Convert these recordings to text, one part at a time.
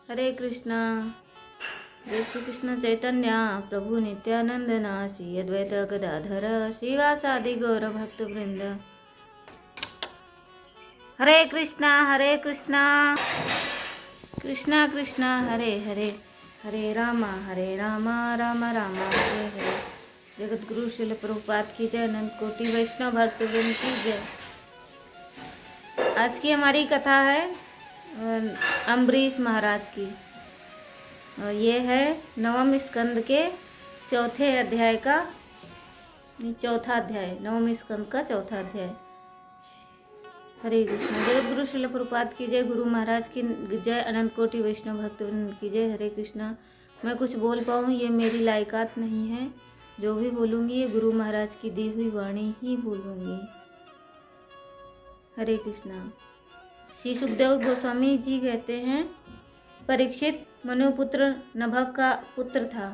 हरे कृष्णा। जय श्री कृष्ण चैतन्य प्रभु नित्यानंद श्री अद्वैत गदाधर श्रीवासादि गौर भक्त वृंद। हरे कृष्णा कृष्णा कृष्णा हरे हरे, हरे रामा राम राम हरे हरे। जगत गुरु शिल प्रभुपाद की जय, अनंत कोटि वैष्णव भक्त वृंद की जय। आज की हमारी कथा है अम्बरीश महाराज की। ये है नवम स्कंद के चौथे अध्याय का चौथा अध्याय, नवम स्कंद का चौथा अध्याय। हरे कृष्ण। जगत गुरु शिल प्रभुपाद की जय, गुरु महाराज की जय, अनंत कोटि वैष्णव भक्तवृंद की जय। हरे कृष्णा। मैं कुछ बोल पाऊँ ये मेरी लायकात नहीं है। जो भी बोलूँगी ये गुरु महाराज की दी हुई वाणी ही बोलूँगी। हरे कृष्णा। श्री सुखदेव गोस्वामी जी कहते हैं, परीक्षित मनुपुत्र नभग का पुत्र था।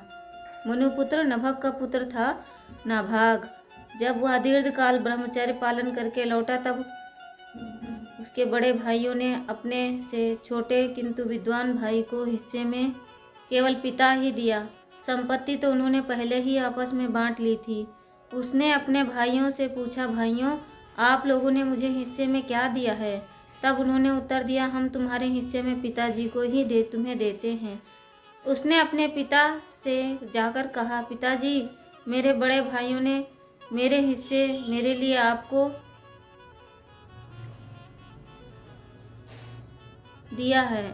मनुपुत्र नभग का पुत्र था नाभाग। जब वह दीर्घ काल ब्रह्मचर्य पालन करके लौटा तब उसके बड़े भाइयों ने अपने से छोटे किंतु विद्वान भाई को हिस्से में केवल पिता ही दिया। संपत्ति तो उन्होंने पहले ही आपस में बांट ली थी। उसने अपने भाइयों से पूछा, भाइयों आप लोगों ने मुझे हिस्से में क्या दिया है? तब उन्होंने उत्तर दिया, हम तुम्हारे हिस्से में पिताजी को ही तुम्हें देते हैं। उसने अपने पिता से जाकर कहा, पिताजी मेरे बड़े भाइयों ने मेरे हिस्से मेरे लिए आपको दिया है।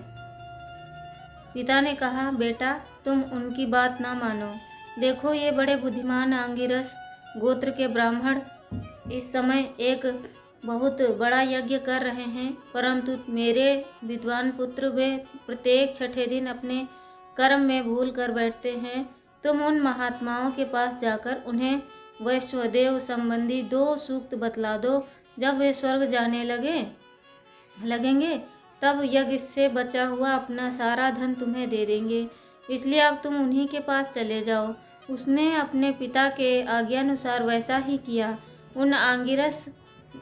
पिता ने कहा, बेटा तुम उनकी बात ना मानो। देखो ये बड़े बुद्धिमान आंगिरस गोत्र के ब्राह्मण इस समय एक बहुत बड़ा यज्ञ कर रहे हैं, परंतु मेरे विद्वान पुत्र वे प्रत्येक छठे दिन अपने कर्म में भूल कर बैठते हैं। तुम उन महात्माओं के पास जाकर उन्हें वैश्वदेव संबंधी 2 सूक्त बतला दो। जब वे स्वर्ग जाने लगेंगे तब यज्ञ से बचा हुआ अपना सारा धन तुम्हें दे देंगे। इसलिए अब तुम उन्हीं के पास चले जाओ। उसने अपने पिता के आज्ञानुसार वैसा ही किया। उन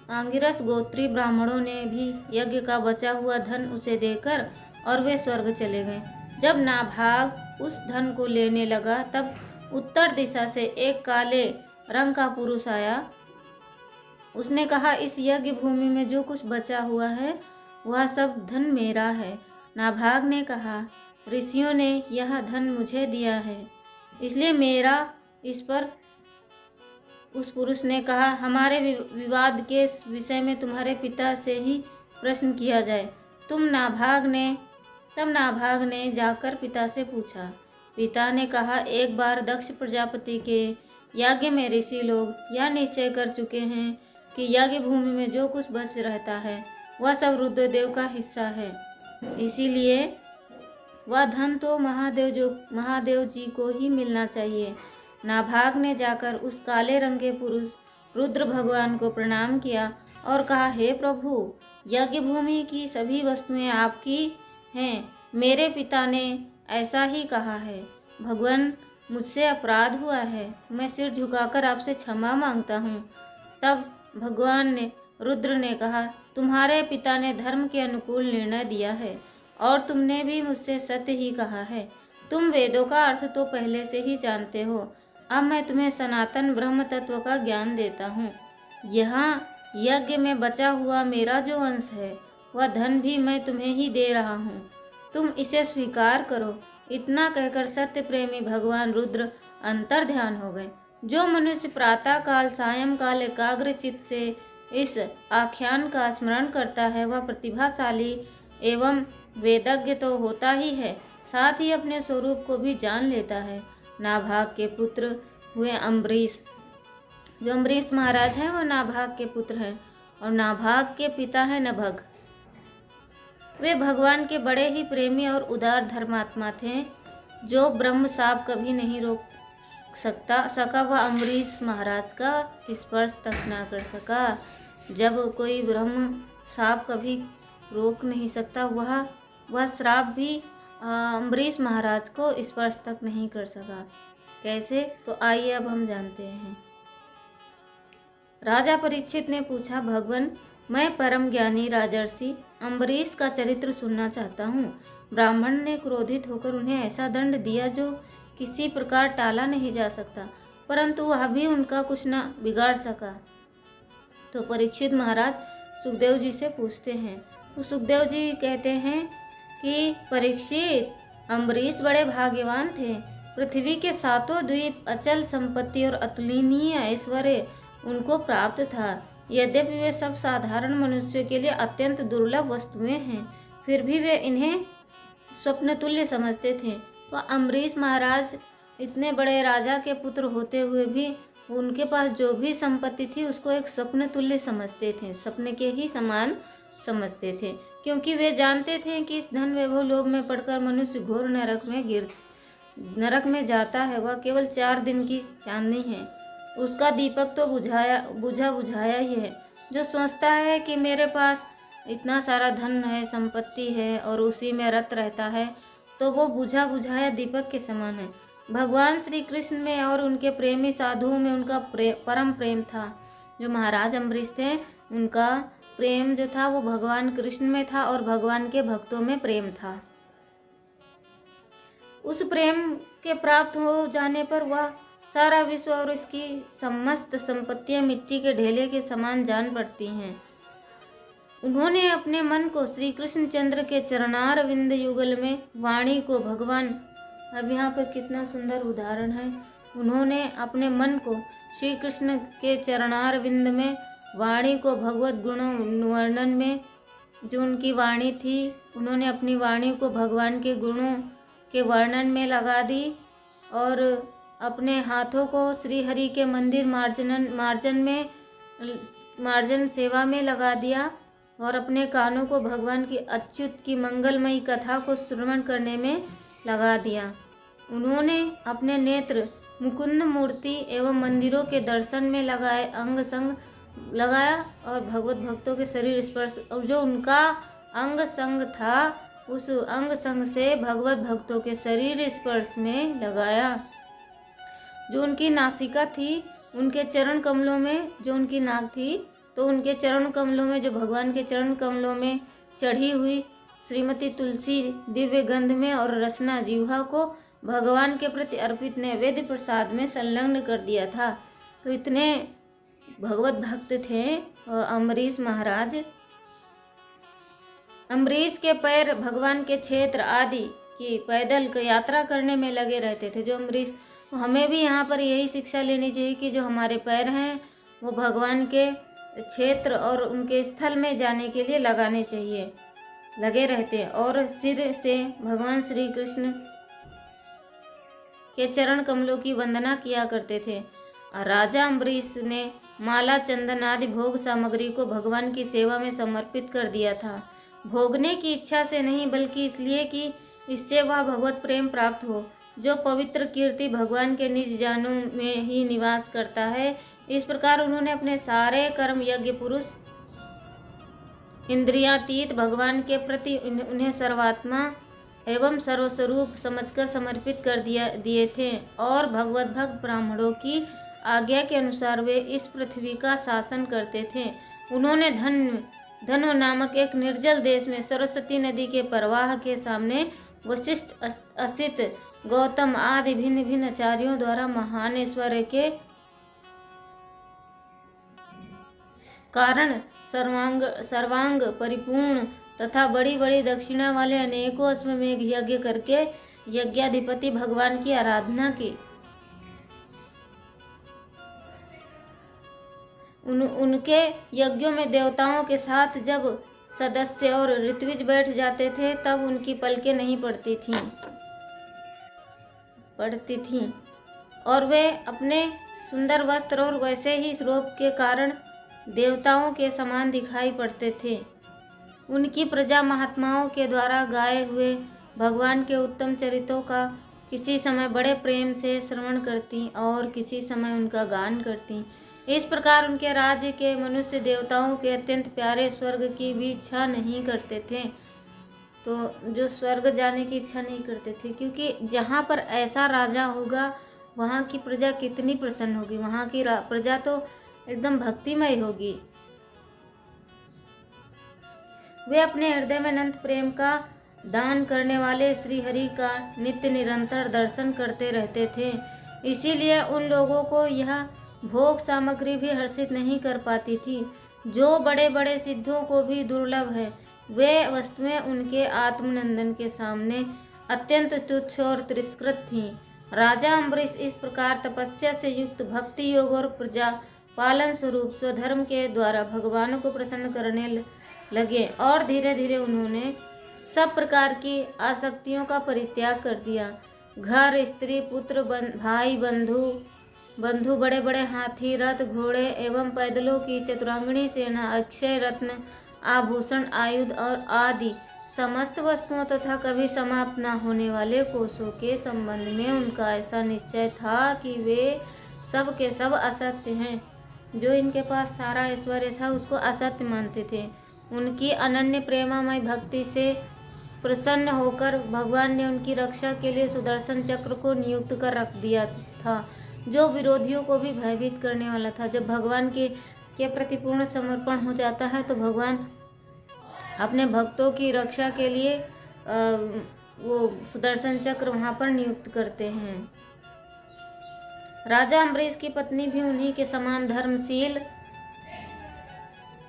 आंगिरस गोत्री ब्राह्मणों ने भी यज्ञ का बचा हुआ धन उसे देकर और वे स्वर्ग चले गए। जब नाभाग उस धन को लेने लगा तब उत्तर दिशा से एक काले रंग का पुरुष आया। उसने कहा, इस यज्ञ भूमि में जो कुछ बचा हुआ है वह सब धन मेरा है। नाभाग ने कहा, ऋषियों ने यह धन मुझे दिया है इसलिए मेरा इस पर। उस पुरुष ने कहा, हमारे विवाद के विषय में तुम्हारे पिता से ही प्रश्न किया जाए। तब नाभाग ने जाकर पिता से पूछा। पिता ने कहा, एक बार दक्ष प्रजापति के यज्ञ में ऋषि लोग यह निश्चय कर चुके हैं कि यज्ञ भूमि में जो कुछ बच रहता है वह सब रुद्रदेव का हिस्सा है। इसीलिए वह धन तो महादेव जी को ही मिलना चाहिए। नाभाग ने जाकर उस काले रंग के पुरुष रुद्र भगवान को प्रणाम किया और कहा, हे प्रभु यज्ञ भूमि की सभी वस्तुएं आपकी हैं। मेरे पिता ने ऐसा ही कहा है। भगवान मुझसे अपराध हुआ है, मैं सिर झुकाकर आपसे क्षमा मांगता हूँ। तब रुद्र ने कहा, तुम्हारे पिता ने धर्म के अनुकूल निर्णय दिया है और तुमने भी मुझसे सत्य ही कहा है। तुम वेदों का अर्थ तो पहले से ही जानते हो। अब मैं तुम्हें सनातन ब्रह्म तत्व का ज्ञान देता हूँ। यहाँ यज्ञ में बचा हुआ मेरा जो अंश है वह धन भी मैं तुम्हें ही दे रहा हूँ। तुम इसे स्वीकार करो। इतना कहकर सत्य प्रेमी भगवान रुद्र अंतर ध्यान हो गए। जो मनुष्य प्रातः काल सायंकाल एकाग्र चित्त से इस आख्यान का स्मरण करता है वह प्रतिभाशाली एवं वेदज्ञ तो होता ही है, साथ ही अपने स्वरूप को भी जान लेता है। नाभाग के पुत्र हुए अम्बरीश। जो अम्बरीश महाराज हैं वो नाभाग के पुत्र हैं और नाभाग के पिता हैं नभग। वे भगवान के बड़े ही प्रेमी और उदार धर्मात्मा थे। जो ब्रह्म साप कभी नहीं रोक सका वह अम्बरीश महाराज का स्पर्श तक ना कर सका। जब कोई ब्रह्म साप कभी रोक नहीं सकता वह श्राप भी अम्बरीश महाराज को स्पर्श तक नहीं कर सका। कैसे? तो आइए अब हम जानते हैं। राजा परीक्षित ने पूछा, भगवान मैं परम ज्ञानी राजर्षि अम्बरीश का चरित्र सुनना चाहता हूँ। ब्राह्मण ने क्रोधित होकर उन्हें ऐसा दंड दिया जो किसी प्रकार टाला नहीं जा सकता, परंतु वह भी उनका कुछ न बिगाड़ सका। तो परीक्षित महाराज सुखदेव जी से पूछते हैं, तो सुखदेव जी कहते हैं कि परीक्षित, अम्बरीश बड़े भाग्यवान थे। पृथ्वी के सातों द्वीप, अचल संपत्ति और अतुलनीय ऐश्वर्य उनको प्राप्त था। यद्यपि वे सब साधारण मनुष्यों के लिए अत्यंत दुर्लभ वस्तुएं हैं, फिर भी वे इन्हें स्वप्न तुल्य समझते थे। तो अम्बरीश महाराज इतने बड़े राजा के पुत्र होते हुए भी उनके पास जो भी संपत्ति थी उसको एक स्वप्न तुल्य समझते थे, सपने के ही समान समझते थे, क्योंकि वे जानते थे कि इस धन वैभव लोभ में पड़कर मनुष्य घोर नरक में जाता है। वह केवल 4 दिन की चांदनी है, उसका दीपक तो बुझाया ही है। जो सोचता है कि मेरे पास इतना सारा धन है, संपत्ति है और उसी में रत रहता है, तो वो बुझाया दीपक के समान है। भगवान श्री कृष्ण में और उनके प्रेमी साधुओं में उनका परम प्रेम था। जो महाराज अम्बरीश थे, उनका प्रेम जो था वो भगवान कृष्ण में था और भगवान के भक्तों में प्रेम था। उस प्रेम के प्राप्त हो जाने पर वह सारा विश्व और इसकी समस्त संपत्तियां मिट्टी के ढेले के समान जान पड़ती हैं। उन्होंने अपने मन को श्री कृष्ण चंद्र के चरणारविंद युगल में वाणी को भगवान, अब यहाँ पर कितना सुंदर उदाहरण है। उन्होंने अपने मन को श्री कृष्ण के चरणारविंद में वाणी को भगवत गुणों वर्णन में, जो उनकी वाणी थी, उन्होंने अपनी वाणी को भगवान के गुणों के वर्णन में लगा दी और अपने हाथों को श्री हरि के मंदिर मार्जन सेवा में लगा दिया और अपने कानों को भगवान की अच्युत की मंगलमयी कथा को श्रवण करने में लगा दिया। उन्होंने अपने नेत्र मुकुंद मूर्ति एवं मंदिरों के दर्शन में लगाया और भगवत भक्तों के शरीर स्पर्श, और जो उनका अंग संग था उस अंग संग से भगवत भक्तों के शरीर स्पर्श में लगाया। जो उनकी नासिका थी, उनके चरण कमलों में जो उनकी नाक थी, तो उनके चरण कमलों में, जो भगवान के चरण कमलों में चढ़ी हुई श्रीमती तुलसी दिव्य गंध में और रसना जीवा को भगवान के प्रति अर्पित नैवेद्य प्रसाद में संलग्न कर दिया था। तो इतने भगवत भक्त थे अम्बरीश महाराज। अम्बरीश के पैर भगवान के क्षेत्र आदि की पैदल यात्रा करने में लगे रहते थे। जो अम्बरीश, हमें भी यहाँ पर यही शिक्षा लेनी चाहिए कि जो हमारे पैर हैं वो भगवान के क्षेत्र और उनके स्थल में जाने के लिए लगाने चाहिए, लगे रहते हैं। और सिर से भगवान श्री कृष्ण के चरण कमलों की वंदना किया करते थे। राजा अम्बरीश ने माला, चंदन आदि भोग सामग्री को भगवान की सेवा में समर्पित कर दिया था, भोगने की इच्छा से नहीं, बल्कि इसलिए कि इससे वह भगवत प्रेम प्राप्त हो। जो पवित्र कीर्ति भगवान के निज जानों में ही निवास करता है। इस प्रकार उन्होंने अपने सारे कर्म यज्ञ पुरुष इंद्रियातीत भगवान के प्रति उन्हें सर्वात्मा एवं सर्वस्वरूप समझकर समर्पित कर दिए थे और भगवत भक्त ब्राह्मणों की आज्ञा के अनुसार वे इस पृथ्वी का शासन करते थे। उन्होंने धनु नामक एक निर्जल देश में सरस्वती नदी के प्रवाह के सामने वशिष्ठ, असित, गौतम आदि भिन्न भिन्न आचार्यों द्वारा महान ऐश्वर्य के कारण सर्वांग परिपूर्ण तथा बड़ी बड़ी दक्षिणा वाले अनेकों अश्वमेघ यज्ञ करके यज्ञाधिपति भगवान की आराधना की। उनके यज्ञों में देवताओं के साथ जब सदस्य और ऋत्विज बैठ जाते थे तब उनकी पलकें नहीं पड़ती थीं और वे अपने सुंदर वस्त्र और वैसे ही रूप के कारण देवताओं के समान दिखाई पड़ते थे। उनकी प्रजा महात्माओं के द्वारा गाए हुए भगवान के उत्तम चरित्रों का किसी समय बड़े प्रेम से श्रवण करती और किसी समय उनका गान करती। इस प्रकार उनके राज्य के मनुष्य देवताओं के अत्यंत प्यारे स्वर्ग की भी इच्छा नहीं करते थे। तो जो स्वर्ग जाने की इच्छा नहीं करते थे, क्योंकि जहाँ पर ऐसा राजा होगा वहाँ की प्रजा कितनी प्रसन्न होगी, वहाँ की प्रजा तो एकदम भक्तिमय होगी। वे अपने हृदय में अनंत प्रेम का दान करने वाले श्री हरि का नित्य निरंतर दर्शन करते रहते थे। इसीलिए उन लोगों को यह भोग सामग्री भी हर्षित नहीं कर पाती थी। जो बड़े बड़े सिद्धों को भी दुर्लभ है, वे वस्तुएं उनके आत्मनंदन के सामने अत्यंत तुच्छ और तिरस्कृत थीं। राजा अम्बरीश इस प्रकार तपस्या से युक्त भक्ति योग और प्रजा पालन स्वरूप स्वधर्म के द्वारा भगवान को प्रसन्न करने लगे और धीरे धीरे उन्होंने सब प्रकार की आसक्तियों का परित्याग कर दिया। घर, स्त्री, पुत्र, भाई, बंधु, बड़े बड़े हाथी, रथ, घोड़े एवं पैदलों की चतुरांगणी सेना, अक्षय रत्न, आभूषण, आयुध और आदि समस्त वस्तुओं तथा कभी समाप्त न होने वाले कोषों के संबंध में उनका ऐसा निश्चय था कि वे सब के सब असत्य हैं। जो इनके पास सारा ऐश्वर्य था उसको असत्य मानते थे। उनकी अनन्य प्रेमामय भक्ति से प्रसन्न होकर भगवान ने उनकी रक्षा के लिए सुदर्शन चक्र को नियुक्त कर रख दिया था, जो विरोधियों को भी भयभीत करने वाला था। जब भगवान के प्रति पूर्ण समर्पण हो जाता है तो भगवान अपने भक्तों की रक्षा के लिए वो सुदर्शन चक्र वहाँ पर नियुक्त करते हैं। राजा अम्बरीश की पत्नी भी उन्हीं के समान धर्मशील,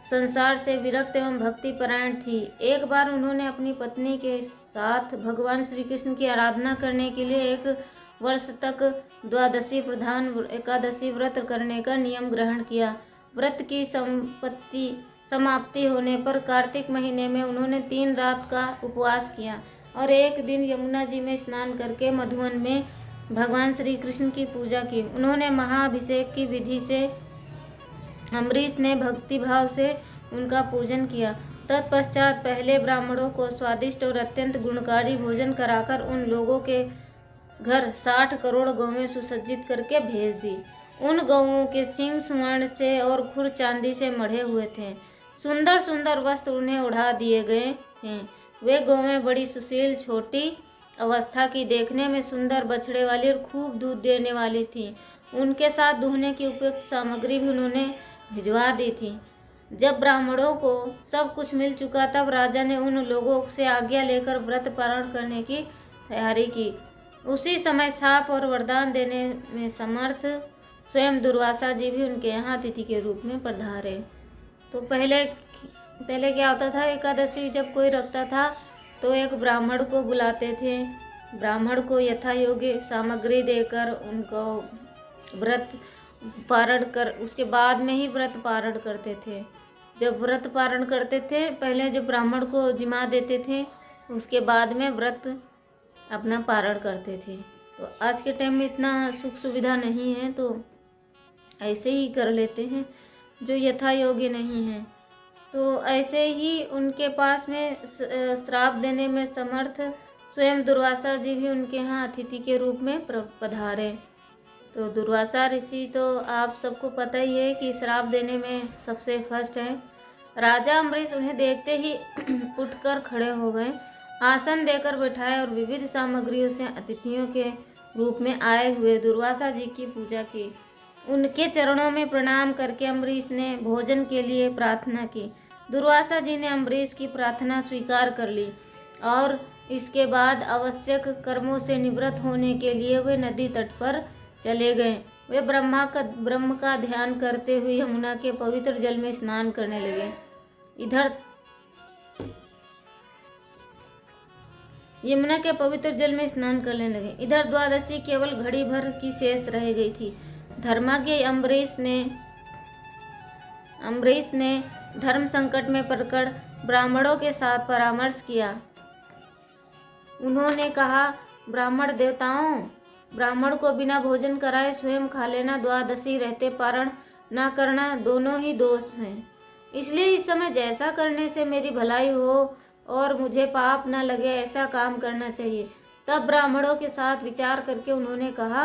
संसार से विरक्त एवं भक्ति परायण थी। एक बार उन्होंने अपनी पत्नी के साथ भगवान श्री कृष्ण की आराधना करने के लिए 1 वर्ष तक द्वादशी प्रधान एकादशी व्रत करने का नियम ग्रहण किया। व्रत की समाप्ति होने पर कार्तिक महीने में उन्होंने 3 रात का उपवास किया और एक दिन यमुना जी में स्नान करके मधुवन में भगवान श्री कृष्ण की पूजा की। उन्होंने महाअभिषेक की विधि से अम्बरीश ने भक्ति भाव से उनका पूजन किया। तत्पश्चात पहले ब्राह्मणों को स्वादिष्ट और अत्यंत गुणकारी भोजन कराकर उन लोगों के घर 60 करोड़ गौवें सुसज्जित करके भेज दी। उन गौवों के सींग स्वर्ण से और खुर चांदी से मढ़े हुए थे। सुंदर सुंदर वस्त्र उन्हें उड़ा दिए गए थे। वे गौवें बड़ी सुशील, छोटी अवस्था की, देखने में सुंदर बछड़े वाली और खूब दूध देने वाली थी। उनके साथ दुहने की उपयुक्त सामग्री भी उन्होंने भिजवा दी थी। जब ब्राह्मणों को सब कुछ मिल चुका तब राजा ने उन लोगों से आज्ञा लेकर व्रत पारण करने की तैयारी की। उसी समय शाप और वरदान देने में समर्थ स्वयं दुर्वासा जी भी उनके यहाँ अतिथि के रूप में पधारे। तो पहले क्या होता था, एकादशी जब कोई रखता था तो एक ब्राह्मण को बुलाते थे। ब्राह्मण को यथा योग्य सामग्री देकर उनको व्रत पारण कर उसके बाद में ही व्रत पारण करते थे। जब व्रत पारण करते थे पहले जो ब्राह्मण को जिमा देते थे, उसके बाद में व्रत अपना पारण करते थे। तो आज के टाइम में इतना सुख सुविधा नहीं है तो ऐसे ही कर लेते हैं जो यथा योग्य नहीं है। तो ऐसे ही उनके पास में श्राप देने में समर्थ स्वयं दुर्वासा जी भी उनके यहाँ अतिथि के रूप में पधारे। तो दुर्वासा ऋषि तो आप सबको पता ही है कि श्राप देने में सबसे फर्स्ट है। राजा अम्बरीश उन्हें देखते ही उठकर खड़े हो गए, आसन देकर बैठाए और विविध सामग्रियों से अतिथियों के रूप में आए हुए दुर्वासा जी की पूजा की। उनके चरणों में प्रणाम करके अम्बरीश ने भोजन के लिए प्रार्थना की। दुर्वासा जी ने अम्बरीश की प्रार्थना स्वीकार कर ली और इसके बाद आवश्यक कर्मों से निवृत्त होने के लिए वे नदी तट पर चले गए। वे ब्रह्म का ध्यान करते हुए यमुना के पवित्र जल में स्नान करने लगे। इधर द्वादशी केवल घड़ी भर की शेष रह गई थी। धर्माज्ञ अम्बरीश ने धर्म संकट में पड़कर ब्राह्मणों के साथ परामर्श किया। उन्होंने कहा, ब्राह्मण देवताओं, ब्राह्मण को बिना भोजन कराए स्वयं खा लेना, द्वादशी रहते पारण न करना दोनों ही दोष हैं। इसलिए इस समय जैसा करने से मेरी भलाई हो और मुझे पाप न लगे ऐसा काम करना चाहिए। तब ब्राह्मणों के साथ विचार करके उन्होंने कहा,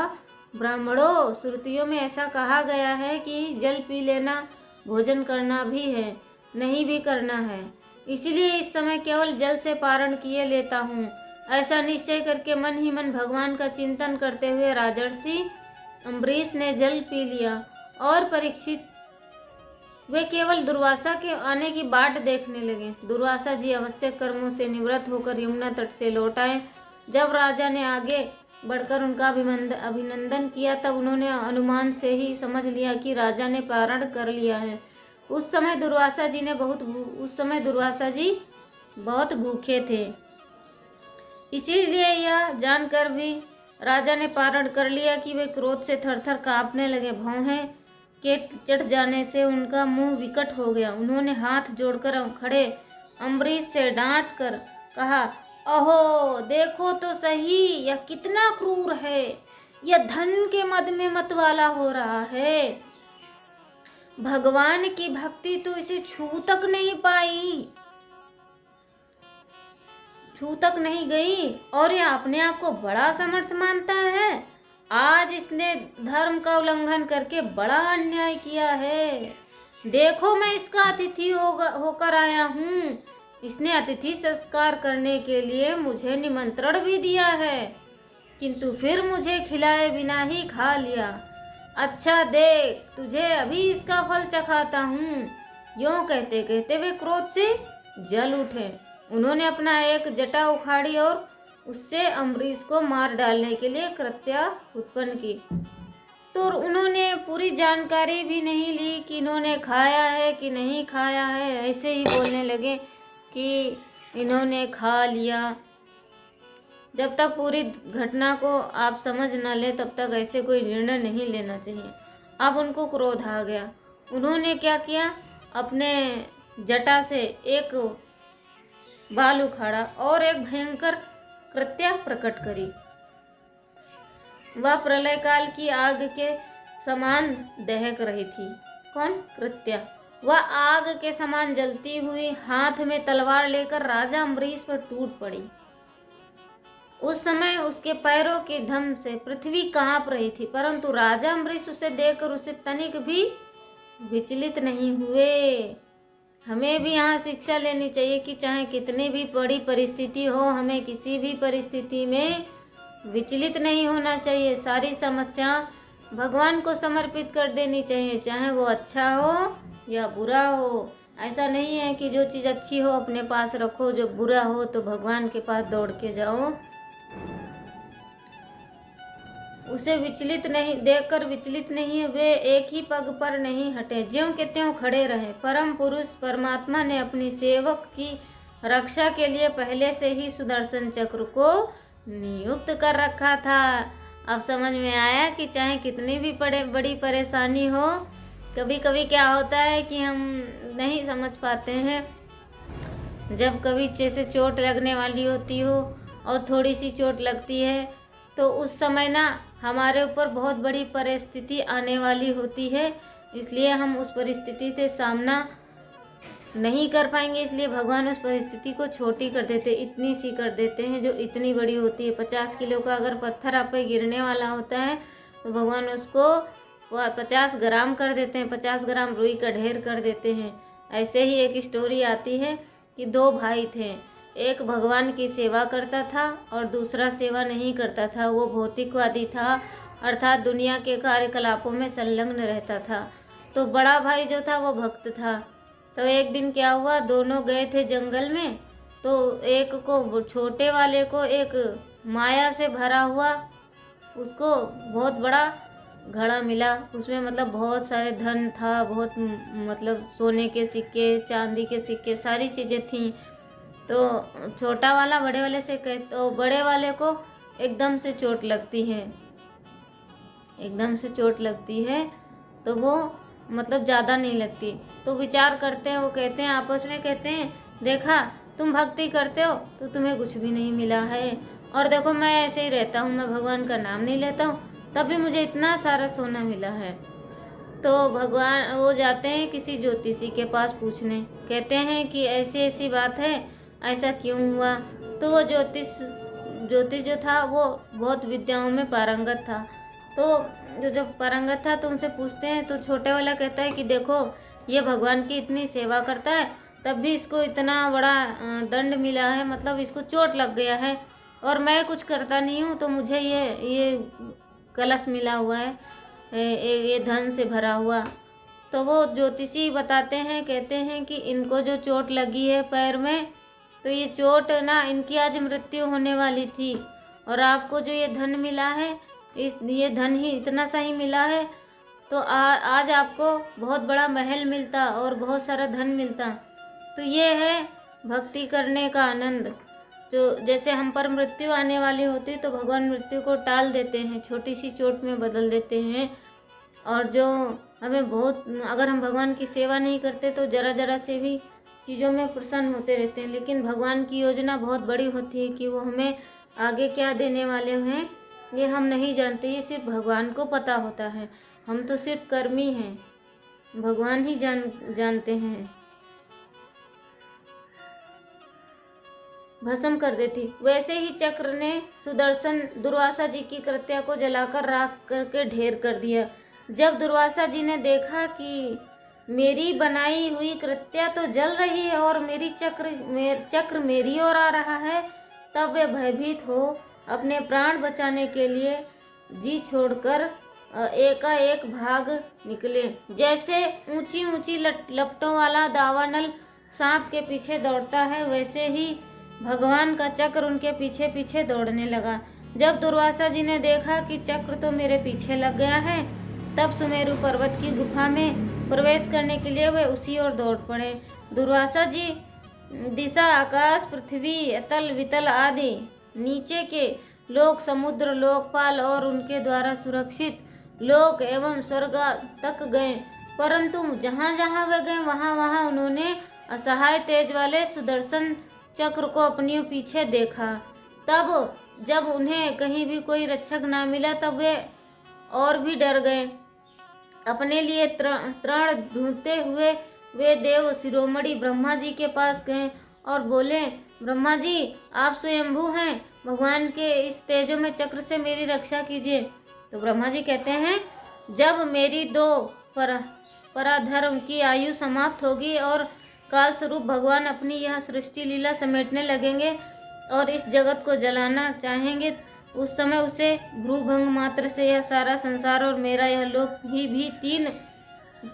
ब्राह्मणों, श्रुतियों में ऐसा कहा गया है कि जल पी लेना भोजन करना भी है, नहीं भी करना है। इसीलिए इस समय केवल जल से पारण किए लेता हूँ। ऐसा निश्चय करके मन ही मन भगवान का चिंतन करते हुए राजर्षि अम्बरीश ने जल पी लिया और परीक्षित वे केवल दुर्वासा के आने की बाट देखने लगे। दुर्वासा जी आवश्यक कर्मों से निवृत्त होकर यमुना तट से लौट आए। जब राजा ने आगे बढ़कर उनका अभिनंदन किया तब उन्होंने अनुमान से ही समझ लिया कि राजा ने पारण कर लिया है। उस समय दुर्वासा जी बहुत भूखे थे, इसीलिए यह जानकर भी राजा ने पारण कर लिया कि वे क्रोध से थरथर कांपने लगे। भौहें के चढ़ जाने से उनका मुंह विकट हो गया। उन्होंने हाथ जोड़कर खड़े अम्बरीश से डांट कर कहा, अहो देखो तो सही, यह कितना क्रूर है। यह धन के मद में मतवाला हो रहा है। भगवान की भक्ति तो इसे छू तक नहीं गई और यह अपने आप को बड़ा समर्थ मानता है। आज इसने धर्म का उल्लंघन करके बड़ा अन्याय किया है। देखो मैं इसका अतिथि होकर आया हूँ। इसने अतिथि सत्कार करने के लिए मुझे निमंत्रण भी दिया है, किंतु फिर मुझे खिलाए बिना ही खा लिया। अच्छा देख, तुझे अभी इसका फल चखाता हूँ। यूं कहते कहते वे क्रोध से जल उठे। उन्होंने अपना एक जटा उखाड़ी और उससे अम्बरीश को मार डालने के लिए कृत्या उत्पन्न की। तो उन्होंने पूरी जानकारी भी नहीं ली कि इन्होंने खाया है कि नहीं खाया है। ऐसे ही बोलने लगे कि इन्होंने खा लिया। जब तक पूरी घटना को आप समझ ना ले तब तक ऐसे कोई निर्णय नहीं लेना चाहिए। अब उनको क्रोध आ गया। उन्होंने क्या किया, अपने जटा से एक बाल उखाड़ा और एक भयंकर कृत्या प्रकट करी। वह प्रलय काल की आग के समान दहक रही थी। कौन? कृत्या। वह आग के समान जलती हुई हाथ में तलवार लेकर राजा अम्बरीश पर टूट पड़ी। उस समय उसके पैरों के धम से पृथ्वी कांप रही थी, परंतु राजा अम्बरीश उसे देखकर उसे तनिक भी विचलित नहीं हुए। हमें भी यहाँ शिक्षा लेनी चाहिए कि चाहे कितनी भी बड़ी परिस्थिति हो, हमें किसी भी परिस्थिति में विचलित नहीं होना चाहिए। सारी समस्या भगवान को समर्पित कर देनी चाहिए, चाहे वो अच्छा हो या बुरा हो। ऐसा नहीं है कि जो चीज़ अच्छी हो अपने पास रखो, जो बुरा हो तो भगवान के पास दौड़ के जाओ। उसे देखकर विचलित नहीं, वे एक ही पग पर नहीं हटे, ज्यों के त्यों खड़े रहे। परम पुरुष परमात्मा ने अपनी सेवक की रक्षा के लिए पहले से ही सुदर्शन चक्र को नियुक्त कर रखा था। अब समझ में आया कि चाहे कितनी भी बड़ी परेशानी हो, कभी कभी क्या होता है कि हम नहीं समझ पाते हैं। जब कभी जैसे चोट लगने वाली होती हो और थोड़ी सी चोट लगती है तो उस समय ना हमारे ऊपर बहुत बड़ी परिस्थिति आने वाली होती है, इसलिए हम उस परिस्थिति से सामना नहीं कर पाएंगे। इसलिए भगवान उस परिस्थिति को छोटी कर देते, इतनी सी कर देते हैं जो इतनी बड़ी होती है। 50 किलो का अगर पत्थर आप पे गिरने वाला होता है तो भगवान उसको 50 ग्राम कर देते हैं, 50 ग्राम रुई का ढेर कर देते हैं। ऐसे ही एक स्टोरी आती है कि 2 भाई थे, एक भगवान की सेवा करता था और दूसरा सेवा नहीं करता था। वो भौतिकवादी था, अर्थात दुनिया के कार्यकलापों में संलग्न रहता था। तो बड़ा भाई जो था वो भक्त था। तो एक दिन क्या हुआ, दोनों गए थे जंगल में, तो एक को, छोटे वाले को एक माया से भरा हुआ उसको बहुत बड़ा घड़ा मिला। उसमें मतलब बहुत सारे धन था, बहुत मतलब सोने के सिक्के, चांदी के सिक्के, सारी चीज़ें थीं। तो छोटा वाला बड़े वाले से तो बड़े वाले को एकदम से चोट लगती है, तो वो मतलब ज़्यादा नहीं लगती। तो विचार करते हैं, वो कहते हैं, आपस में कहते हैं, देखा तुम भक्ति करते हो तो तुम्हें कुछ भी नहीं मिला है, और देखो मैं ऐसे ही रहता हूँ, मैं भगवान का नाम नहीं लेता हूँ, तब भी मुझे इतना सारा सोना मिला है। तो भगवान वो जाते हैं किसी ज्योतिषी के पास पूछने, कहते हैं कि ऐसी ऐसी बात है, ऐसा क्यों हुआ। तो वो ज्योतिष जो था वो बहुत विद्याओं में पारंगत था। तो जब पारंगत था तो उनसे पूछते हैं, तो छोटे वाला कहता है कि देखो ये भगवान की इतनी सेवा करता है तब भी इसको इतना बड़ा दंड मिला है, मतलब इसको चोट लग गया है, और मैं कुछ करता नहीं हूँ तो मुझे ये कलश मिला हुआ है, ये धन से भरा हुआ। तो वो ज्योतिषी बताते हैं, कहते हैं कि इनको जो चोट लगी है पैर में, तो ये चोट ना, इनकी आज मृत्यु होने वाली थी। और आपको जो ये धन मिला है, ये धन ही इतना सा ही मिला है, तो आज आपको बहुत बड़ा महल मिलता और बहुत सारा धन मिलता। तो ये है भक्ति करने का आनंद। जो जैसे हम पर मृत्यु आने वाली होती तो भगवान मृत्यु को टाल देते हैं, छोटी सी चोट में बदल देते हैं। और जो हमें बहुत, अगर हम भगवान की सेवा नहीं करते तो जरा जरा से भी चीज़ों में प्रसन्न होते रहते हैं। लेकिन भगवान की योजना बहुत बड़ी होती है कि वो हमें आगे क्या देने वाले हैं ये हम नहीं जानते, ये सिर्फ भगवान को पता होता है। हम तो सिर्फ कर्मी हैं, भगवान ही जानते हैं। भस्म कर देती। वैसे ही चक्र ने सुदर्शन दुर्वासा जी की कृत्या को जलाकर राख करके ढेर कर दिया। जब दुर्वासा जी ने देखा कि मेरी बनाई हुई कृत्या तो जल रही है और मेरी चक्र मेरी ओर आ रहा है, तब वे भयभीत हो अपने प्राण बचाने के लिए जी छोड़कर एकाएक भाग निकले। जैसे ऊंची ऊंची लपटों वाला दावानल सांप के पीछे दौड़ता है, वैसे ही भगवान का चक्र उनके पीछे पीछे दौड़ने लगा। जब दुर्वासा जी ने देखा कि चक्र तो मेरे पीछे लग गया है, तब सुमेरु पर्वत की गुफा में प्रवेश करने के लिए वे उसी ओर दौड़ पड़े। दुर्वासा जी दिशा, आकाश, पृथ्वी, अतल वितल आदि नीचे के लोक, समुद्र, लोकपाल और उनके द्वारा सुरक्षित लोक एवं स्वर्ग तक गए। परंतु जहाँ जहाँ वे गए वहाँ वहाँ उन्होंने असहाय तेज वाले सुदर्शन चक्र को अपने पीछे देखा। तब जब उन्हें कहीं भी कोई रक्षक ना मिला, तब वे और भी डर गए। अपने लिए त्राण ढूंढते हुए वे देव शिरोमणि ब्रह्मा जी के पास गए और बोले, ब्रह्मा जी आप स्वयंभू हैं, भगवान के इस तेजो में चक्र से मेरी रक्षा कीजिए। तो ब्रह्मा जी कहते हैं, जब मेरी 2 पराधर्म की आयु समाप्त होगी और काल स्वरूप भगवान अपनी यह सृष्टि लीला समेटने लगेंगे और इस जगत को जलाना चाहेंगे, उस समय उसे भ्रूभंग मात्र से यह सारा संसार और मेरा यह लोक ही भी 3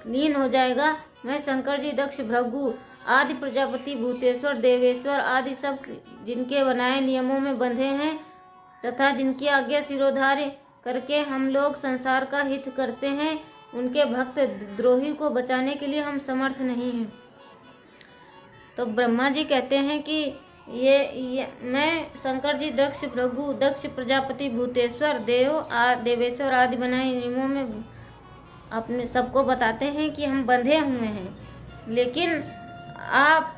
लीन हो जाएगा। मैं शंकर जी, दक्ष, भृगु आदि प्रजापति, भूतेश्वर, देवेश्वर आदि सब जिनके बनाए नियमों में बंधे हैं तथा जिनकी आज्ञा सिरोधार्य करके हम लोग संसार का हित करते हैं, उनके भक्त द्रोही को बचाने के लिए हम समर्थ नहीं हैं। तो ब्रह्मा जी कहते हैं कि ये मैं शंकर जी, दक्ष, भृगु, दक्ष, प्रजापति, भूतेश्वर, देवेश्वर आदि बनाए नियमों में अपने सबको बताते हैं कि हम बंधे हुए हैं। लेकिन आप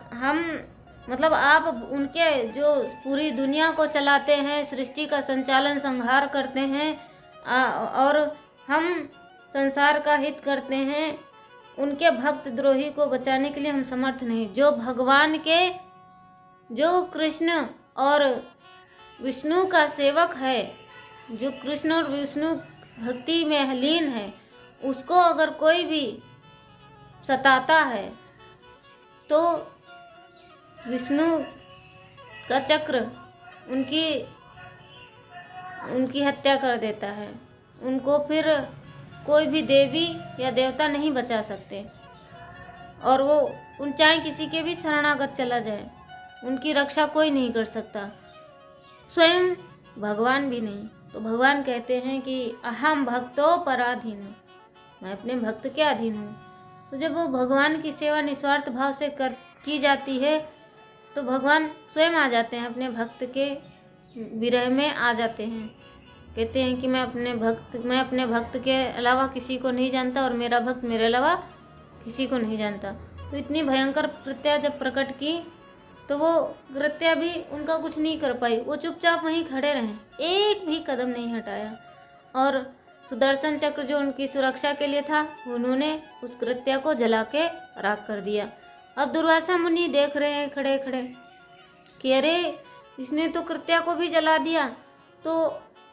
उनके जो पूरी दुनिया को चलाते हैं, सृष्टि का संचालन संहार करते हैं और हम संसार का हित करते हैं, उनके भक्त द्रोही को बचाने के लिए हम समर्थ नहीं। जो भगवान के, जो कृष्ण और विष्णु का सेवक है, जो कृष्ण और विष्णु भक्ति में लीन है, उसको अगर कोई भी सताता है तो विष्णु का चक्र उनकी हत्या कर देता है। उनको फिर कोई भी देवी या देवता नहीं बचा सकते और वो चाहे किसी के भी शरणागत चला जाए, उनकी रक्षा कोई नहीं कर सकता, स्वयं भगवान भी नहीं। तो भगवान कहते हैं कि अहम भक्तो पराधीन, मैं अपने भक्त के अधीन हूँ। तो जब वो भगवान की सेवा निस्वार्थ भाव से की जाती है तो भगवान स्वयं आ जाते हैं, अपने भक्त के विरह में आ जाते हैं। कहते हैं कि मैं अपने भक्त के अलावा किसी को नहीं जानता और मेरा भक्त मेरे अलावा किसी को नहीं जानता। तो इतनी भयंकर कृत्या जब प्रकट की तो वो कृत्या भी उनका कुछ नहीं कर पाई, वो चुपचाप वहीं खड़े रहे, एक भी कदम नहीं हटाया। और सुदर्शन चक्र जो उनकी सुरक्षा के लिए था, उन्होंने उस कृत्या को जला के राख कर दिया। अब दुर्वासा मुनि देख रहे हैं खड़े खड़े कि अरे इसने तो कृत्या को भी जला दिया। तो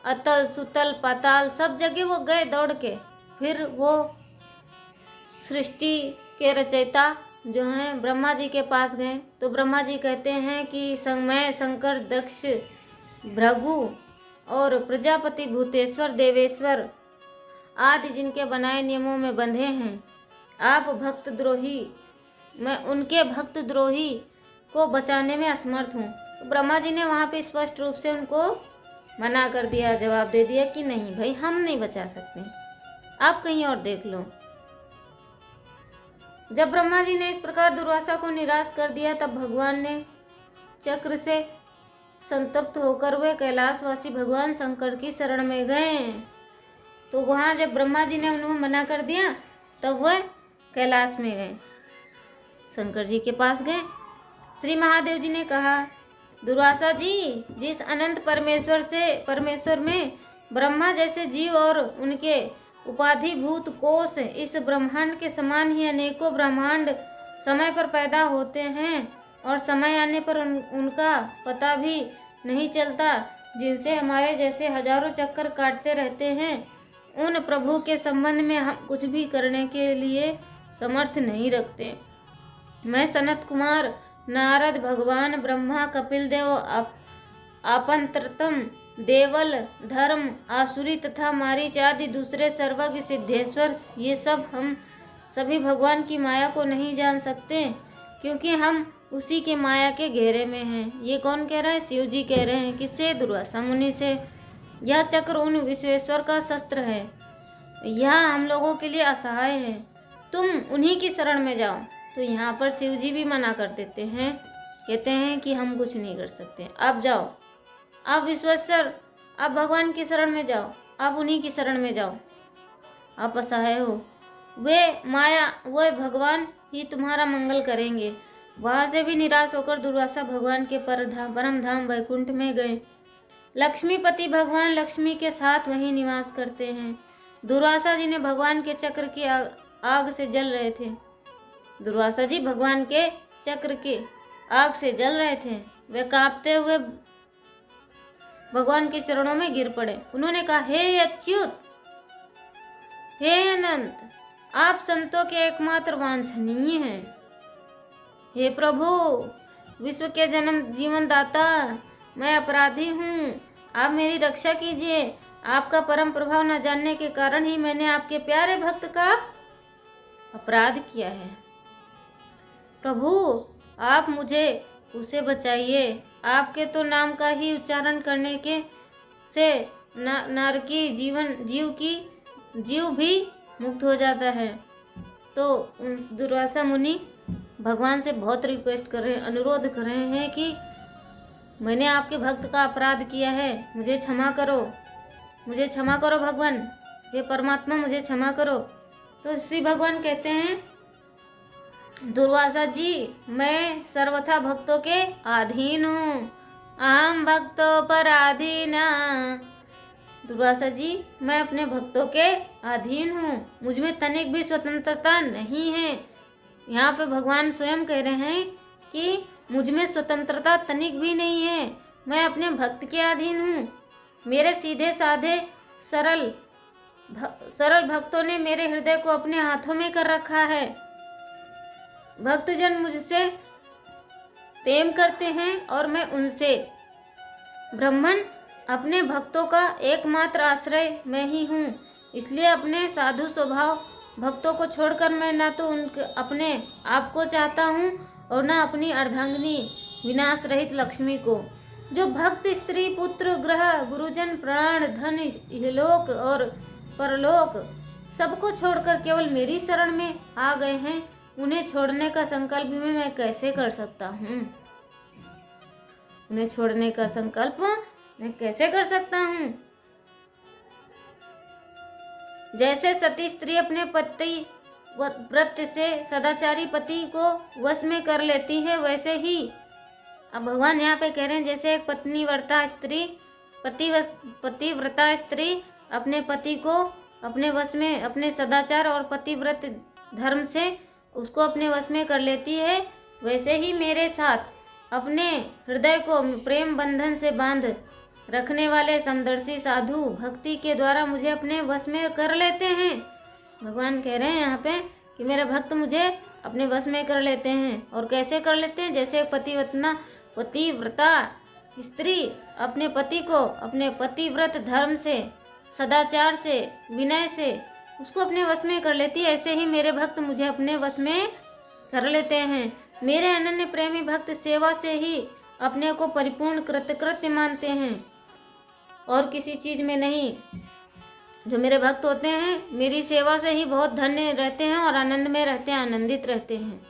अतल सुतल पाताल सब जगह वो गए दौड़ के, फिर वो सृष्टि के रचयिता जो हैं ब्रह्मा जी के पास गए। तो ब्रह्मा जी कहते हैं कि मैं शंकर, दक्ष, भृगु और प्रजापति, भूतेश्वर, देवेश्वर आदि जिनके बनाए नियमों में बंधे हैं, आप भक्त द्रोही, मैं उनके भक्त द्रोही को बचाने में असमर्थ हूँ। तो ब्रह्मा जी ने वहाँ पे स्पष्ट रूप से उनको मना कर दिया, जवाब दे दिया कि नहीं भाई, हम नहीं बचा सकते, आप कहीं और देख लो। जब ब्रह्मा जी ने इस प्रकार दुर्वासा को निराश कर दिया, तब भगवान ने चक्र से संतप्त होकर वे कैलाशवासी भगवान शंकर की शरण में गए। तो वहाँ जब ब्रह्मा जी ने उन्हें मना कर दिया, तब वह कैलाश में गए, शंकर जी के पास गए। श्री महादेव जी ने कहा, दुर्वासा जी, जिस अनंत परमेश्वर में ब्रह्मा जैसे जीव और उनके उपाधिभूत कोष इस ब्रह्मांड के समान ही अनेकों ब्रह्मांड समय पर पैदा होते हैं और समय आने पर उनका पता भी नहीं चलता, जिनसे हमारे जैसे हजारों चक्कर काटते रहते हैं, उन प्रभु के संबंध में हम कुछ भी करने के लिए समर्थ नहीं रखते। मैं सनत कुमार, नारद, भगवान ब्रह्मा, कपिल देव, आपंतरतम, देवल, धर्म, आसुरी तथा मारीच आदि दूसरे सर्वज्ञ सिद्धेश्वर, ये सब हम सभी भगवान की माया को नहीं जान सकते, क्योंकि हम उसी के माया के घेरे में हैं। ये कौन कह रहा है? शिव जी कह रहे हैं। किससे? दुर्वासा मुनि से। यह चक्र उन विश्वेश्वर का शस्त्र है, यह हम लोगों के लिए असहाय है, तुम उन्हीं की शरण में जाओ। तो यहाँ पर शिव जी भी मना कर देते हैं, कहते हैं कि हम कुछ नहीं कर सकते, आप जाओ, आप विश्वेश्वर, आप भगवान की शरण में जाओ, आप उन्हीं की शरण में जाओ, आप असहाय हो, वे भगवान ही तुम्हारा मंगल करेंगे। वहाँ से भी निराश होकर दुर्वासा भगवान के परम धाम वैकुंठ में गए। लक्ष्मीपति भगवान लक्ष्मी के साथ वहीं निवास करते हैं। दुर्वासा जी ने भगवान के चक्र की आग से जल रहे थे। दुर्वासा जी भगवान के चक्र के आग से जल रहे थे। वे कांपते हुए भगवान के चरणों में गिर पड़े। उन्होंने कहा, हे अच्युत, हे अनंत, आप संतों के एकमात्र वांछनीय हैं। हे प्रभु, विश्व के जन्म जीवन दाता, मैं अपराधी हूँ, आप मेरी रक्षा कीजिए। आपका परम प्रभाव न जानने के कारण ही मैंने आपके प्यारे भक्त का अपराध किया है। प्रभु, आप मुझे उसे बचाइए। आपके तो नाम का ही उच्चारण करने के से नरकी जीव भी मुक्त हो जाता है। तो दुर्वासा मुनि भगवान से बहुत रिक्वेस्ट कर रहे हैं, अनुरोध कर रहे हैं कि मैंने आपके भक्त का अपराध किया है, मुझे क्षमा करो, मुझे क्षमा करो भगवान, हे परमात्मा, मुझे क्षमा करो। तो श्री भगवान कहते हैं, दुर्वासा जी, मैं सर्वथा भक्तों के अधीन हूँ, अहम भक्तों पर अधीना। दुर्वासा जी, मैं अपने भक्तों के अधीन हूँ, मुझमें तनिक भी स्वतंत्रता नहीं है। यहाँ पे भगवान स्वयं कह रहे हैं कि मुझमें स्वतंत्रता तनिक भी नहीं है, मैं अपने भक्त के अधीन हूँ। मेरे सीधे साधे सरल भक्तों ने मेरे हृदय को अपने हाथों में कर रखा है। भक्तजन मुझसे प्रेम करते हैं और मैं उनसे। ब्राह्मण अपने भक्तों का एकमात्र आश्रय मैं ही हूँ, इसलिए अपने साधु स्वभाव भक्तों को छोड़कर मैं ना तो अपने आप को चाहता हूँ और ना अपनी अर्धांगिनी विनाश रहित लक्ष्मी को। जो भक्त स्त्री, पुत्र, ग्रह, गुरुजन, प्राण, धन, इहलोक और परलोक सबको छोड़कर केवल मेरी शरण में आ गए हैं, उन्हें छोड़ने का संकल्प भी मैं कैसे कर सकता हूँ? उन्हें छोड़ने का संकल्प मैं कैसे कर सकता हूँ? जैसे सती स्त्री अपने पति व्रत से सदाचारी पति को वश में कर लेती है, वैसे ही अब भगवान यहाँ पे कह रहे हैं, जैसे एक पतिव्रता स्त्री अपने पति को अपने वश में, अपने सदाचार और पतिव्रत धर्म से उसको अपने वश में कर लेती है, वैसे ही मेरे साथ अपने हृदय को प्रेम बंधन से बांध रखने वाले समदर्शी साधु भक्ति के द्वारा मुझे अपने वश में कर लेते हैं। भगवान कह रहे हैं यहाँ पे कि मेरे भक्त मुझे अपने वश में कर लेते हैं। और कैसे कर लेते हैं? जैसे पतिव्रता स्त्री अपने पति को अपने पतिव्रत धर्म से, सदाचार से, विनय से उसको अपने वश में कर लेती है, ऐसे ही मेरे भक्त मुझे अपने वश में कर लेते हैं। मेरे अनन्य प्रेमी भक्त सेवा से ही अपने को परिपूर्ण कृतकृत्य मानते हैं और किसी चीज में नहीं। जो मेरे भक्त होते हैं मेरी सेवा से ही बहुत धन्य रहते हैं और आनंद में रहते हैं, आनंदित रहते हैं।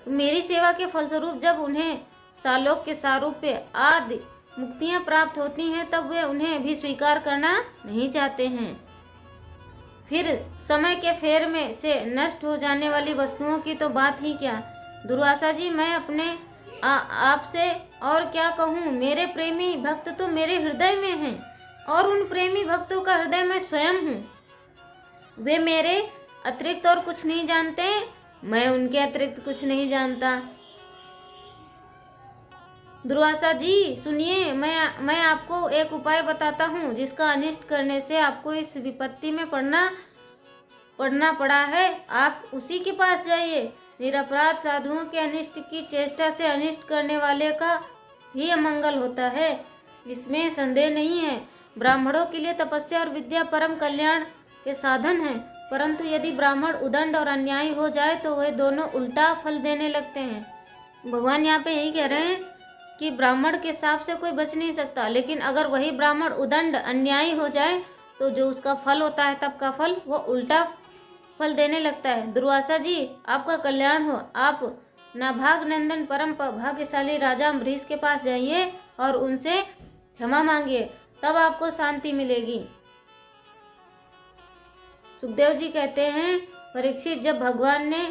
मेरी सेवा के फलस्वरूप जब उन्हें सालोक के सारूप्य आदि मुक्तियां प्राप्त होती हैं तब वे उन्हें भी स्वीकार करना नहीं चाहते हैं। फिर समय के फेर में से नष्ट हो जाने वाली वस्तुओं की तो बात ही क्या। दुर्वासा जी, मैं अपने आपसे और क्या कहूँ। मेरे प्रेमी भक्त तो मेरे हृदय में हैं और उन प्रेमी भक्तों का हृदय मैं स्वयं हूँ। वे मेरे अतिरिक्त और कुछ नहीं जानते, मैं उनके अतिरिक्त कुछ नहीं जानता। दुर्वासा जी सुनिए, मैं आपको एक उपाय बताता हूँ जिसका अनिष्ट करने से आपको इस विपत्ति में पड़ना पड़ा है। आप उसी के पास जाइए। निरपराध साधुओं के अनिष्ट की चेष्टा से अनिष्ट करने वाले का ही अमंगल होता है, इसमें संदेह नहीं है। ब्राह्मणों के लिए तपस्या और विद्या परम कल्याण के साधन है, परंतु यदि ब्राह्मण उदंड और अन्यायी हो जाए तो वे दोनों उल्टा फल देने लगते हैं। भगवान यहाँ पे यही कह रहे हैं कि ब्राह्मण के शाप से कोई बच नहीं सकता, लेकिन अगर वही ब्राह्मण उदंड अन्यायी हो जाए तो जो उसका फल होता है तब का फल वो उल्टा फल देने लगता है। दुर्वासा जी आपका कल्याण हो। आप नाभाग नंदन परम भाग्यशाली राजा अम्बरीश के पास जाइए और उनसे क्षमा मांगिए, तब आपको शांति मिलेगी। सुखदेव जी कहते हैं, परीक्षित, जब भगवान ने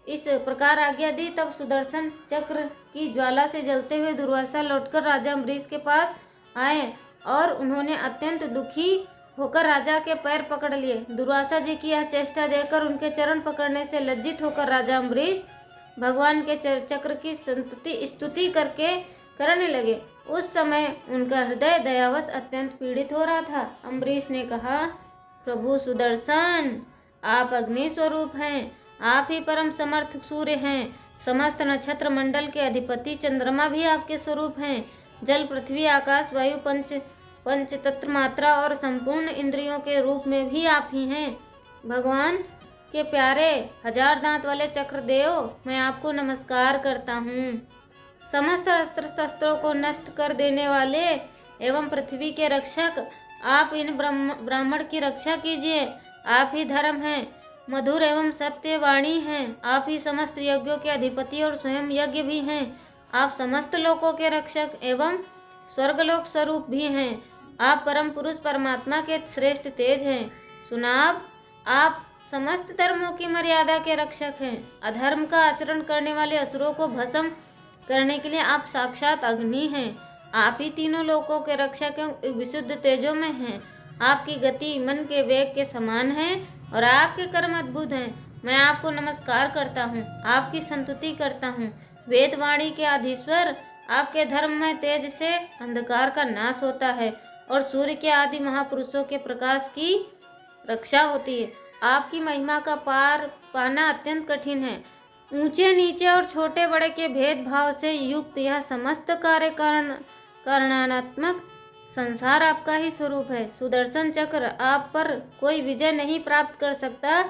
इस प्रकार आज्ञा दी तब सुदर्शन चक्र की ज्वाला से जलते हुए दुर्वासा लौटकर राजा अम्बरीश के पास आए और उन्होंने अत्यंत दुखी होकर राजा के पैर पकड़ लिए। दुर्वासा जी की यह चेष्टा देखकर उनके चरण पकड़ने से लज्जित होकर राजा अम्बरीश भगवान के चक्र की स्तुति करने लगे। उस समय उनका हृदय दयावश अत्यंत पीड़ित हो रहा था। अम्बरीश ने कहा, प्रभु सुदर्शन, आप अग्नि स्वरूप हैं, आप ही परम समर्थ सूर्य हैं, समस्त नक्षत्र मंडल के अधिपति चंद्रमा भी आपके स्वरूप हैं, जल पृथ्वी आकाश वायु पंच तत्व मात्रा और संपूर्ण इंद्रियों के रूप में भी आप ही हैं। भगवान के प्यारे हजार दांत वाले चक्रदेव, मैं आपको नमस्कार करता हूँ। समस्त अस्त्र शस्त्रों को नष्ट कर देने वाले एवं पृथ्वी के रक्षक, आप इन ब्राह्मण की रक्षा कीजिए। आप ही धर्म हैं, मधुर एवं सत्य वाणी हैं, आप ही समस्त यज्ञों के अधिपति और स्वयं यज्ञ भी हैं। आप समस्त लोकों के रक्षक एवं स्वर्गलोक स्वरूप भी हैं। आप परम पुरुष परमात्मा के श्रेष्ठ तेज हैं। सुनाब, आप समस्त धर्मों की मर्यादा के रक्षक हैं। अधर्म का आचरण करने वाले असुरों को भस्म करने के लिए आप साक्षात अग्नि हैं। आप ही तीनों लोकों के रक्षक एवं विशुद्ध तेजों में हैं। आपकी गति मन के वेग के समान है और आपके कर्म अद्भुत हैं। मैं आपको नमस्कार करता हूँ, आपकी संतुति करता हूँ। वेदवाणी के आधीश्वर, आपके धर्म में तेज से अंधकार का नाश होता है और सूर्य के आदि महापुरुषों के प्रकाश की रक्षा होती है। आपकी महिमा का पार पाना अत्यंत कठिन है। ऊंचे नीचे और छोटे बड़े के भेदभाव से युक्त यह समस्त कारणात्मक संसार आपका ही स्वरूप है। सुदर्शन चक्र, आप पर कोई विजय नहीं प्राप्त कर सकता।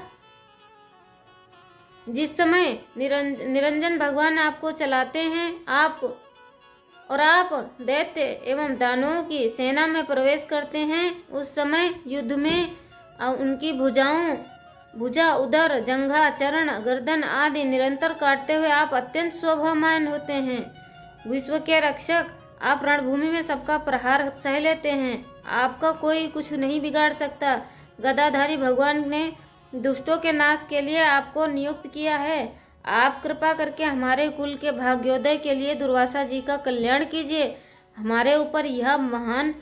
जिस समय निरंजन भगवान आपको चलाते हैं, आप दैत्य एवं दानवों की सेना में प्रवेश करते हैं, उस समय युद्ध में उनकी भुजा, उदर, जंघा, चरण, गर्दन आदि निरंतर काटते हुए आप अत्यंत शोभामान होते हैं। विश्व के रक्षक, आप रणभूमि में सबका प्रहार सह लेते हैं। आपका कोई कुछ नहीं बिगाड़ सकता। गदाधारी भगवान ने दुष्टों के नाश के लिए आपको नियुक्त किया है। आप कृपा करके हमारे कुल के भाग्योदय के लिए दुर्वासा जी का कल्याण कीजिए। हमारे ऊपर यह महान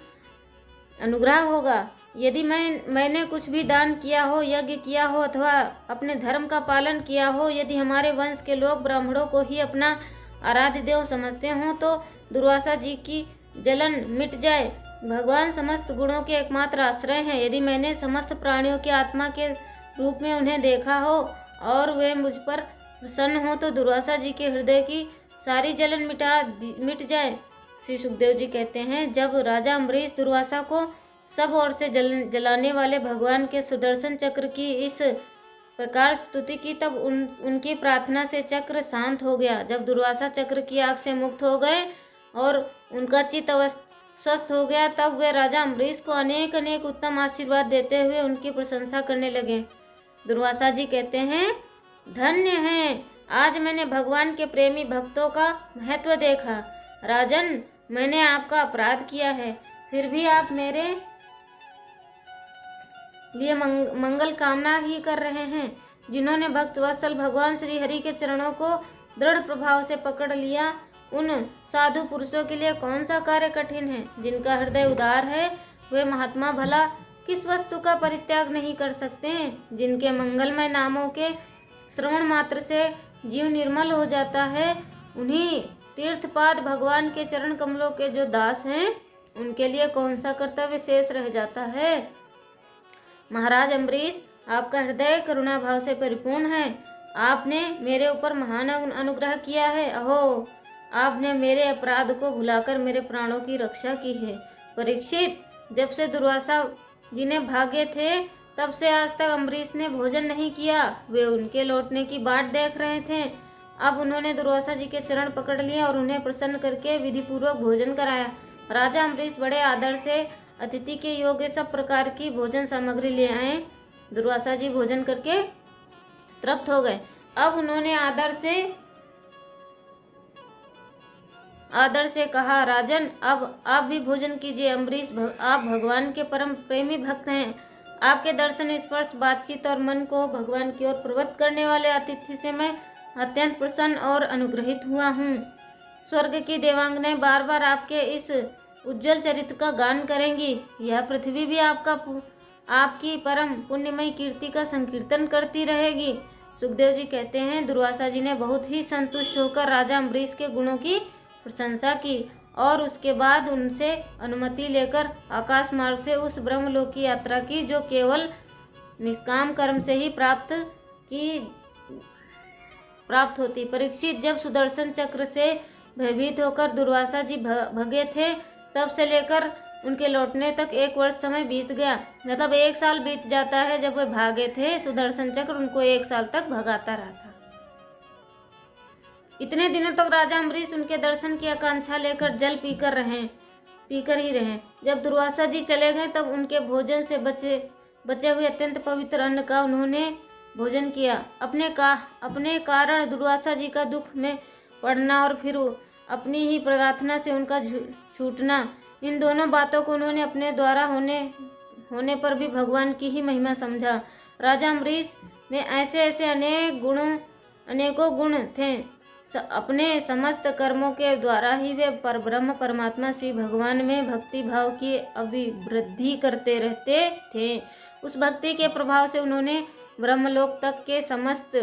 अनुग्रह होगा। यदि मैंने कुछ भी दान किया हो, यज्ञ किया हो अथवा अपने धर्म का पालन किया हो, यदि हमारे वंश के लोग ब्राह्मणों को ही अपना आराध्य देव समझते हों तो दुर्वासा जी की जलन मिट जाए। भगवान समस्त गुणों के एकमात्र आश्रय हैं। यदि मैंने समस्त प्राणियों की आत्मा के रूप में उन्हें देखा हो और वे मुझ पर प्रसन्न हो तो दुर्वासा जी के हृदय की सारी जलन मिट जाए। श्री सुखदेव जी कहते हैं, जब राजा अम्बरीश दुर्वासा को सब ओर से जलाने वाले भगवान के सुदर्शन चक्र की इस प्रकार स्तुति की, तब उनकी प्रार्थना से चक्र शांत हो गया। जब दुर्वासा चक्र की आग से मुक्त हो गए और उनका चित्त स्वस्थ हो गया, तब वे राजा अम्बरीश को अनेक अनेक उत्तम आशीर्वाद देते हुए उनकी प्रशंसा करने लगे। दुर्वासा जी कहते हैं, धन्य है, आज मैंने भगवान के प्रेमी भक्तों का महत्व देखा। राजन, मैंने आपका अपराध किया है, फिर भी आप मेरे लिए मंगल कामना ही कर रहे हैं। जिन्होंने भक्त वत्सल भगवान श्री हरि के चरणों को दृढ़ प्रभाव से पकड़ लिया, उन साधु पुरुषों के लिए कौन सा कार्य कठिन है। जिनका हृदय उदार है, वे महात्मा भला किस वस्तु का परित्याग नहीं कर सकते हैं। जिनके मंगलमय नामों के श्रवण मात्र से जीव निर्मल हो जाता है, उन्हीं तीर्थपाद भगवान के चरण कमलों के जो दास हैं, उनके लिए कौन सा कर्तव्य शेष रह जाता है। महाराज अम्बरीश, आपका हृदय करुणा भाव से परिपूर्ण है। आपने मेरे ऊपर महान अनुग्रह किया है। अहो, आपने मेरे अपराध को भुलाकर मेरे प्राणों की रक्षा की है। परीक्षित, जब से दुर्वासा जी ने भागे थे, तब से आज तक अम्बरीश ने भोजन नहीं किया। वे उनके लौटने की बाट देख रहे थे। अब उन्होंने दुर्वासा जी के चरण पकड़ लिए और उन्हें प्रसन्न करके विधिपूर्वक भोजन कराया। राजा अम्बरीश बड़े आदर से अतिथि के योग्य सब प्रकार की भोजन सामग्री ले आए। दुर्वासा जी भोजन करके तृप्त हो गए। अब उन्होंने आदर से कहा, राजन, अब आप भी भोजन कीजिए। अम्बरीश, आप भगवान के परम प्रेमी भक्त हैं। आपके दर्शन, स्पर्श, बातचीत और मन को भगवान की ओर प्रवृत्त करने वाले अतिथि से मैं अत्यंत प्रसन्न और अनुग्रहित हुआ हूँ। स्वर्ग की देवांगनाएं बार बार आपके इस उज्जवल चरित्र का गान करेंगी। यह पृथ्वी भी आपकी परम पुण्यमयी कीर्ति का संकीर्तन करती रहेगी। सुखदेव जी कहते हैं, दुर्वासा जी ने बहुत ही संतुष्ट होकर राजा अम्बरीश के गुणों की प्रशंसा की और उसके बाद उनसे अनुमति लेकर आकाश मार्ग से उस ब्रह्मलोक की यात्रा की, जो केवल निष्काम कर्म से ही प्राप्त होती। परीक्षित, जब सुदर्शन चक्र से भयभीत होकर दुर्वासा जी भगे थे, तब से लेकर उनके लौटने तक 1 वर्ष समय बीत गया। मतलब 1 साल बीत जाता है। जब वे भागे थे, सुदर्शन चक्र उनको 1 साल तक भगाता रहा था। इतने दिनों तक राजा अम्बरीश उनके दर्शन की आकांक्षा लेकर जल पीकर ही रहे। जब दुर्वासा जी चले गए, तब उनके भोजन से बचे हुए अत्यंत पवित्र अन्न का उन्होंने भोजन किया। अपने कारण दुर्वासा जी का दुख में पड़ना और फिर अपनी ही प्रार्थना से उनका छूटना, इन दोनों बातों को उन्होंने अपने द्वारा होने पर भी भगवान की ही महिमा समझा। राजा अम्बरीश में ऐसे अनेकों गुण थे। अपने समस्त कर्मों के द्वारा ही वे परब्रह्म परमात्मा श्री भगवान में भक्ति भाव की अभिवृद्धि करते रहते थे। उस भक्ति के प्रभाव से उन्होंने ब्रह्मलोक तक के समस्त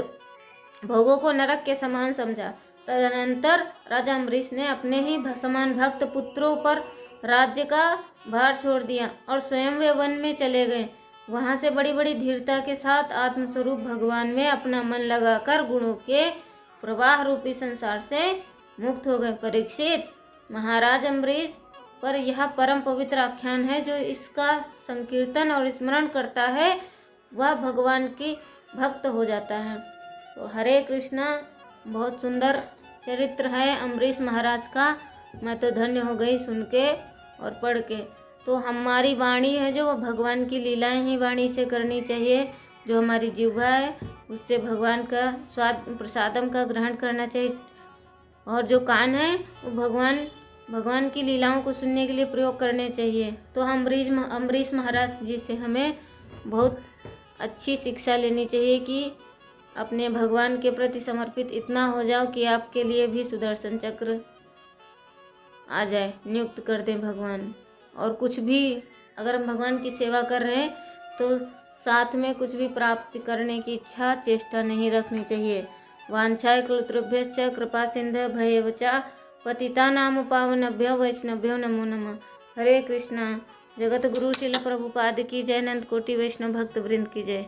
भोगों को नरक के समान समझा। तदनंतर राजा अम्बरीश ने अपने ही समान भक्त पुत्रों पर राज्य का भार छोड़ दिया और स्वयं वे वन में चले गए। वहां से बड़ी बड़ी धीरता के साथ आत्मस्वरूप भगवान में अपना मन लगाकर गुणों के प्रवाह रूपी संसार से मुक्त हो गए। परीक्षित, महाराज अम्बरीश पर यह परम पवित्र आख्यान है। जो इसका संकीर्तन और स्मरण करता है, वह भगवान की भक्त हो जाता है। तो हरे कृष्णा, बहुत सुंदर चरित्र है अम्बरीश महाराज का। मैं तो धन्य हो गई सुन के और पढ़ के। तो हमारी वाणी है जो भगवान की लीलाएं ही वाणी से करनी चाहिए। जो हमारी जिह्वा है, उससे भगवान का स्वाद प्रसादम का ग्रहण करना चाहिए। और जो कान है, वो भगवान की लीलाओं को सुनने के लिए प्रयोग करने चाहिए। तो अम्बरीश महाराज जी से हमें बहुत अच्छी शिक्षा लेनी चाहिए कि अपने भगवान के प्रति समर्पित इतना हो जाओ कि आपके लिए भी सुदर्शन चक्र आ जाए, नियुक्त कर दें भगवान। और कुछ भी अगर हम भगवान की सेवा कर रहे हैं तो साथ में कुछ भी प्राप्त करने की इच्छा चेष्टा नहीं रखनी चाहिए। वांछाय कृतभ्यश्च कृपा सिंधु भयेव च पतितानां पावनेभ्यो वैष्णवेभ्यो नमो नमः। हरे कृष्णा। जगत गुरु श्रील प्रभुपाद की जय। अनंत कोटि वैष्णव भक्त वृंद की जय।